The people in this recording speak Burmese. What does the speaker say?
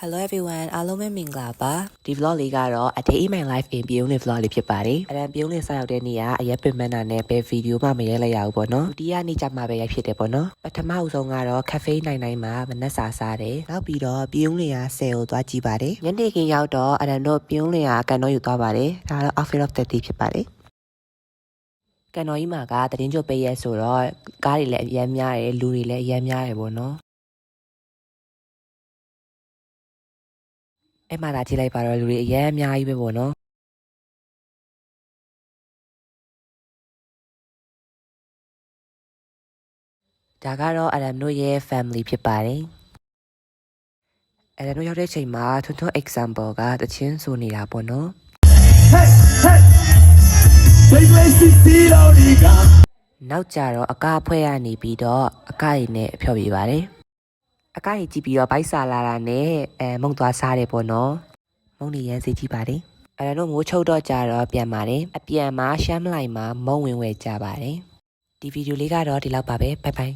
Hello everyone အားလုံးပဲမင်္ဂလာပါဒီ vlog လေးကတော့ A Day in My Life in ပြုံးလေး vlog လေးဖြစ်ပါတယ်အရန်ပြုံးလေးစရောက်တဲ့နေ့ကအရက်ပင်မန်းတာနဲ့ဘယ်ဗီဒီယိုမှမရဲလိုက်ရဘူးပေါ့နော်ဒုတိယနေ့ကျမှပဲရိုက်ဖြစ်တယ်ပေါ့နော်ပထမဦးဆုံးကတော့ cafe 99မှာမနက်စာစားတယ်နောက်ပြီးတော့ပြုံးလေးကဆယ်ကိုသွားကြည့်ပါတယ်ညနေခင်းရောက်တော့အရန်တို့ပြုံးလေးကကန်တော့ယူသွားပါတယ်ဒါကတော့ outfit of the day ဖြစ်ပါတယ်ကန်တော်ကြီးမှာကတရင်ကျုပ်ပေးရဲဆိုတော့ကားတွေလည်းအများများတယ်လူတွေလည်းအများများတယ်ပေါ့နော်အဲ့မှာလာကြည့်လိုက်ပါတော့လူတွေအများကြီးပဲပေါ့နော်ဒါကတော့အရမ်တို့ရဲ့ family ဖြစ်ပါတယ်အရမ်တို့ရောက်တဲ့ချိန်မှာထွန်းထွန်း example ကတချင်းဆိုနေတာပေါ့နော်နောက်ကြတော့အကားဖွဲ့ရနေပြီးတော့အကားရည်နဲ့ဖျော်ပြပါတယ်အကားရည်ကြည့်ပြီးတော့ဘိုက်စာလာတာနဲ့မုံသွားစားတယ်ပေါ့နော်မုံနေရမ်းစေးကြည့်ပါတယ်အဲ့တော့မိုးချုပ်တော့ကြတော့ပြန်ပါတယ်အပြန်မှာရှမ်းမလိုက်မှာမုံဝင်ဝဲကြပါတယ်ဒီဗီဒီယိုလေးကတော့ဒီလောက်ပါပဲဘိုင်ဘိုင်